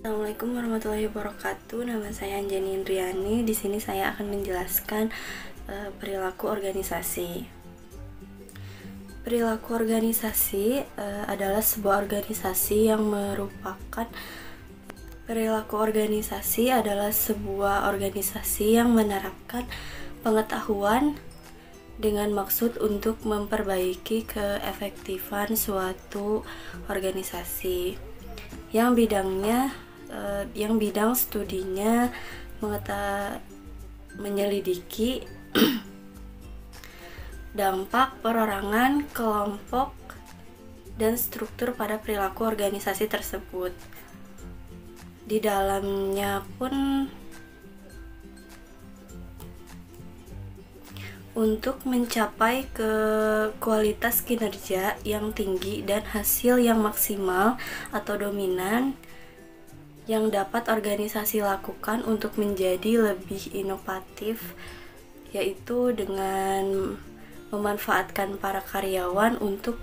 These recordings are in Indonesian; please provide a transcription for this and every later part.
Assalamualaikum warahmatullahi wabarakatuh. Nama saya Anjani Indriani. Di sini saya akan menjelaskan perilaku organisasi. Perilaku organisasi adalah sebuah organisasi yang merupakan yang menerapkan pengetahuan dengan maksud untuk memperbaiki keefektifan suatu organisasi yang bidang studinya menyelidiki dampak perorangan, kelompok, dan struktur pada perilaku organisasi tersebut. Di dalamnya pun untuk mencapai ke kualitas kinerja yang tinggi dan hasil yang maksimal atau dominan yang dapat organisasi lakukan untuk menjadi lebih inovatif, yaitu dengan memanfaatkan para karyawan untuk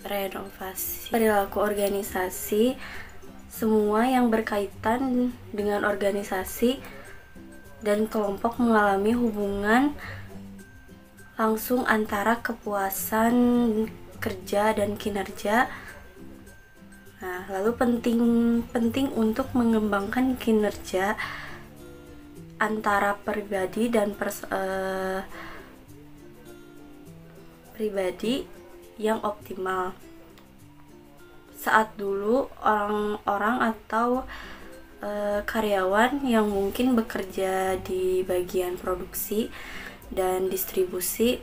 renovasi perilaku organisasi. Semua yang berkaitan dengan organisasi dan kelompok mengalami hubungan langsung antara kepuasan kerja dan kinerja. Nah, lalu penting untuk mengembangkan kinerja antara pribadi yang optimal. Saat dulu orang-orang atau karyawan yang mungkin bekerja di bagian produksi dan distribusi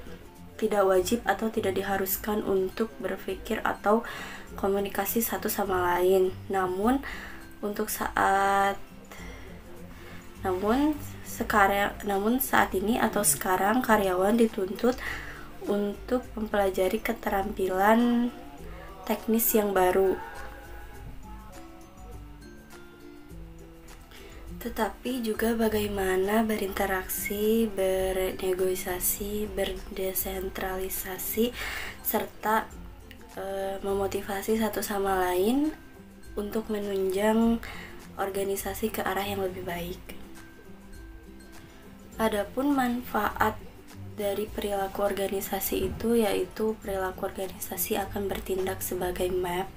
tidak wajib atau tidak diharuskan untuk berpikir atau komunikasi satu sama lain. Namun saat ini atau sekarang karyawan dituntut untuk mempelajari keterampilan teknis yang baru. Tetapi juga bagaimana berinteraksi, bernegosiasi, berdesentralisasi, serta memotivasi satu sama lain untuk menunjang organisasi ke arah yang lebih baik. Adapun manfaat dari perilaku organisasi itu, yaitu perilaku organisasi akan bertindak sebagai map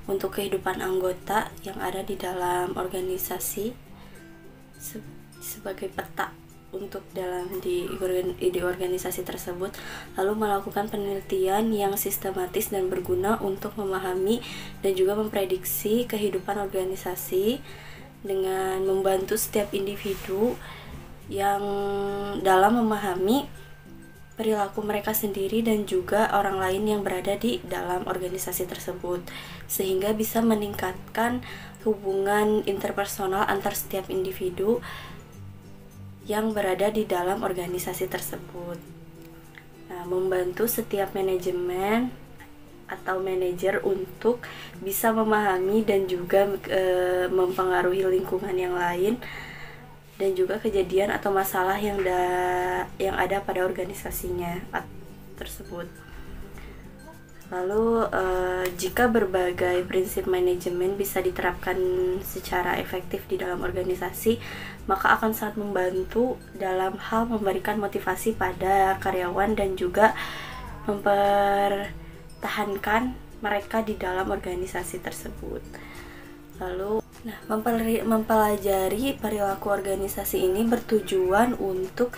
untuk kehidupan anggota yang ada di dalam organisasi, sebagai peta untuk di organisasi tersebut, lalu melakukan penelitian yang sistematis dan berguna untuk memahami dan juga memprediksi kehidupan organisasi dengan membantu setiap individu yang dalam memahami perilaku mereka sendiri dan juga orang lain yang berada di dalam organisasi tersebut, sehingga bisa meningkatkan hubungan interpersonal antar setiap individu yang berada di dalam organisasi tersebut. Nah, membantu setiap manajemen atau manajer untuk bisa memahami dan juga mempengaruhi lingkungan yang lain dan juga kejadian atau masalah yang ada pada organisasinya tersebut. Lalu jika berbagai prinsip manajemen bisa diterapkan secara efektif di dalam organisasi, maka akan sangat membantu dalam hal memberikan motivasi pada karyawan dan juga mempertahankan mereka di dalam organisasi tersebut. Lalu mempelajari perilaku organisasi ini bertujuan untuk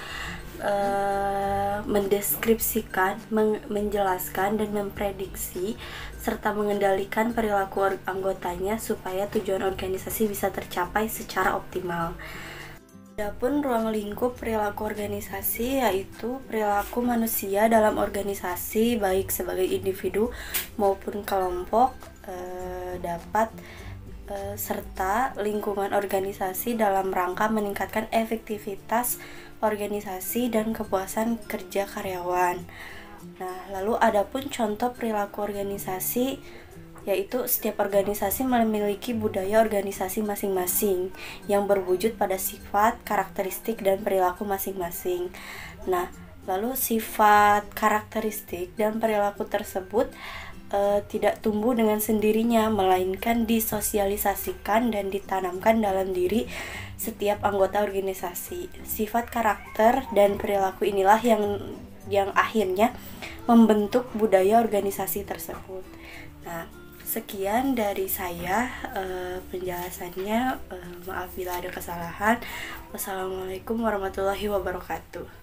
mendeskripsikan, menjelaskan, dan memprediksi serta mengendalikan perilaku anggotanya supaya tujuan organisasi bisa tercapai secara optimal. Adapun ruang lingkup perilaku organisasi, yaitu perilaku manusia dalam organisasi baik sebagai individu maupun kelompok serta lingkungan organisasi dalam rangka meningkatkan efektivitas organisasi dan kepuasan kerja karyawan. Nah, lalu adapun contoh perilaku organisasi, yaitu setiap organisasi memiliki budaya organisasi masing-masing yang berwujud pada sifat, karakteristik, dan perilaku masing-masing. Nah, lalu sifat, karakteristik, dan perilaku tersebut tidak tumbuh dengan sendirinya, melainkan disosialisasikan dan ditanamkan dalam diri setiap anggota organisasi. Sifat karakter dan perilaku inilah yang akhirnya membentuk budaya organisasi tersebut. Nah, sekian dari saya penjelasannya. Maaf bila ada kesalahan. Wassalamualaikum warahmatullahi wabarakatuh.